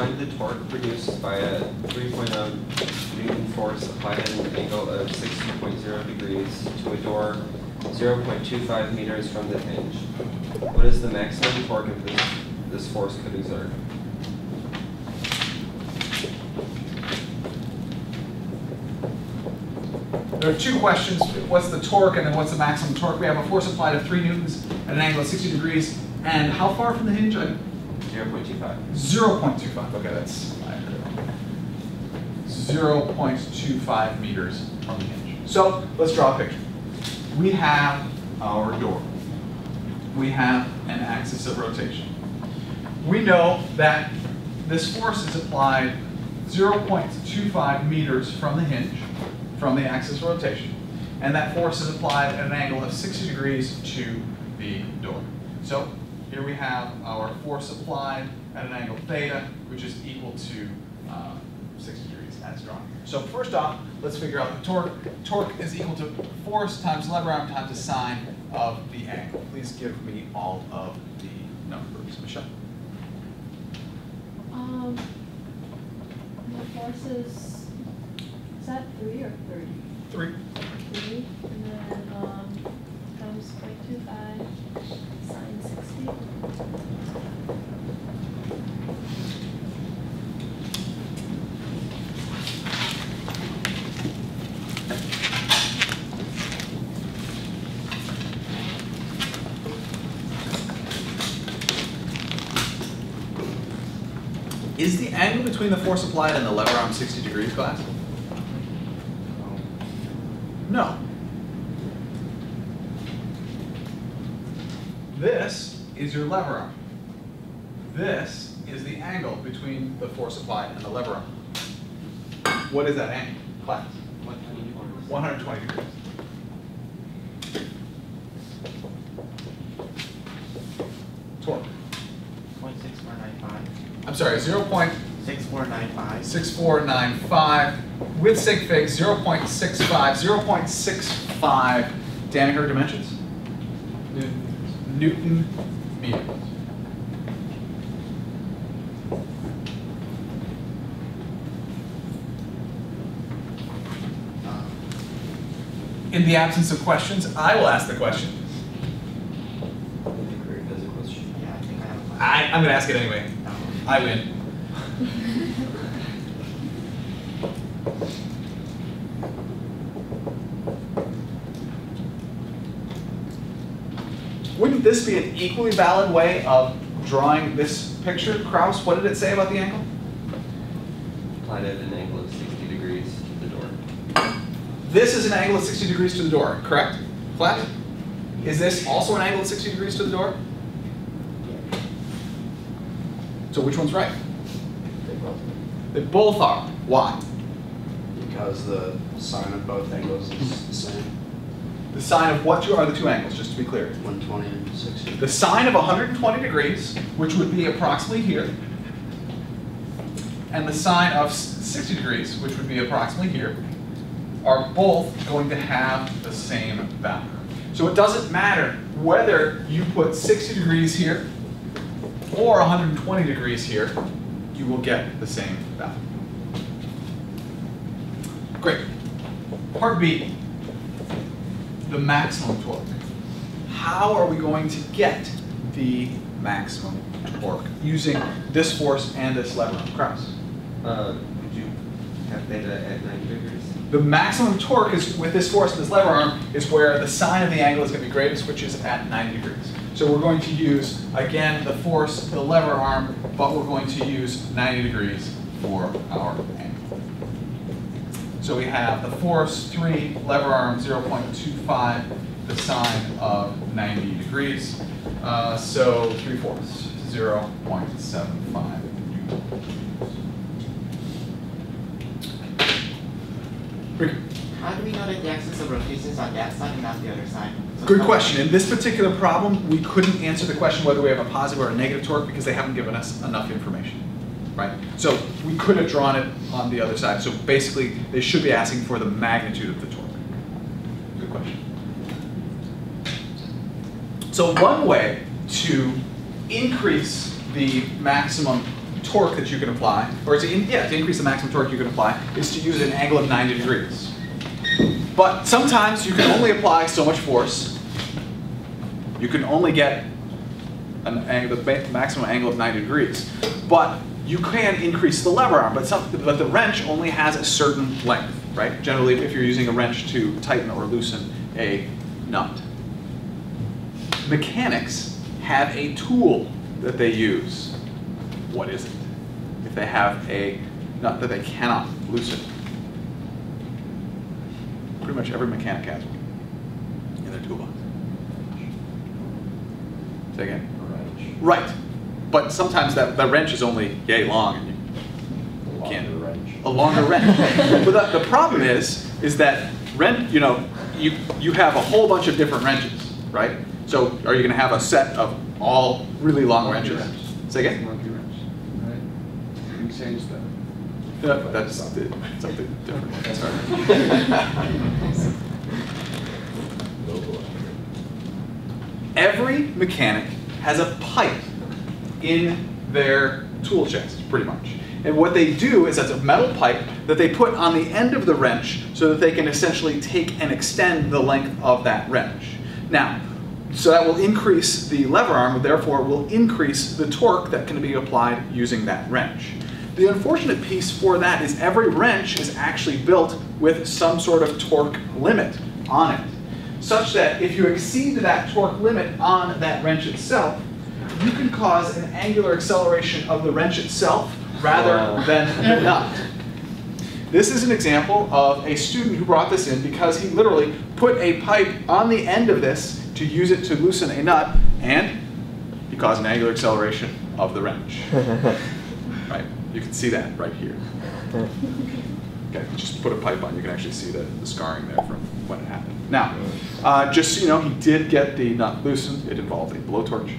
Find the torque produced by a 3.0 Newton force applied at an angle of 60.0 degrees to a door 0.25 meters from the hinge. What is the maximum torque of this force could exert? There are two questions. What's the torque and then what's the maximum torque? We have a force applied of 3 newtons at an angle of 60 degrees. And how far from the hinge? 0.25. 0.25. Okay, that's 0.25 meters from the hinge. So let's draw a picture. We have our door. We have an axis of rotation. We know that this force is applied 0.25 meters from the hinge, from the axis of rotation, and that force is applied at an angle of 60 degrees to the door. So here we have our force applied at an angle theta, which is equal to 60 degrees as drawn here. So first off, let's figure out the torque. Torque is equal to force times lever arm times the sine of the angle. Please give me all of the numbers. Michelle? The force is that 3 or 30? 3. 3, and then times 0.25 sine 60. Is the angle between the force applied and the lever arm 60 degrees, class? No. This is your lever arm. This is the angle between the force applied and the lever arm. What is that angle, class? 120 degrees. Torque. 0.6495. I'm sorry, 0.6495. 0.6495 with sig fig 0.65. 0.65 Danaher dimensions? Newton meters. In the absence of questions, I will ask the question. I think Rick has a question. Yeah, I think I have a question. I'm going to ask it anyway. I win. Wouldn't this be an equally valid way of drawing this picture? Kraus, what did it say about the angle? Applied at an angle of 60 degrees to the door. This is an angle of 60 degrees to the door, correct? Flat? Is this also an angle of 60 degrees to the door? So which one's right? They both are. Why? Because the sine of both angles is the same. The sine of what are the two angles, just to be clear? 120 and 60. The sine of 120 degrees, which would be approximately here, and the sine of 60 degrees, which would be approximately here, are both going to have the same value. So it doesn't matter whether you put 60 degrees here or 120 degrees here, you will get the same value. Great. Part B, the maximum torque. How are we going to get the maximum torque using this force and this lever arm? Kraus? Would you have theta at 90 degrees? The maximum torque is with this force and this lever arm is where the sine of the angle is going to be greatest, which is at 90 degrees. So we're going to use, again, the force, the lever arm, but we're going to use 90 degrees for our angle. So we have the force 3, lever arm 0.25, the sine of 90 degrees. So 3/4, 0.75 Newton. How do we know that the axis of rotation is on that side and not the other side? So Good question. In this particular problem, we couldn't answer the question whether we have a positive or a negative torque because they haven't given us enough information, right? So we could have drawn it on the other side. So basically, they should be asking for the magnitude of the torque. Good question. So one way to increase the maximum torque that you can apply, or to increase the maximum torque you can apply, is to use an angle of 90 degrees. But sometimes you can only apply so much force. You can only get the maximum angle of 90 degrees. But you can increase the lever arm, but the wrench only has a certain length, right? Generally, if you're using a wrench to tighten or loosen a nut. Mechanics have a tool that they use. What is it? If they have a nut that they cannot loosen. Pretty much every mechanic has one in their toolbox. Say again? Right. But sometimes that wrench is only yay long and you can't. A longer wrench. But the problem is that you have a whole bunch of different wrenches, right? So are you going to have a set of all really long wrenches? Say again? Monkey wrench. Right? You can change that. That's something different. Sorry. Every mechanic has a pipe in their tool chest, pretty much. And what they do is that's a metal pipe that they put on the end of the wrench so that they can essentially take and extend the length of that wrench. Now, so that will increase the lever arm, therefore will increase the torque that can be applied using that wrench. The unfortunate piece for that is every wrench is actually built with some sort of torque limit on it, such that if you exceed that torque limit on that wrench itself, you can cause an angular acceleration of the wrench itself rather than the nut. This is an example of a student who brought this in because he literally put a pipe on the end of this to use it to loosen a nut, and he caused an angular acceleration of the wrench. Right? You can see that right here. Okay, just put a pipe on, you can actually see the scarring there from when it happened. Now, just so you know, he did get the nut loosened. It involved a blowtorch.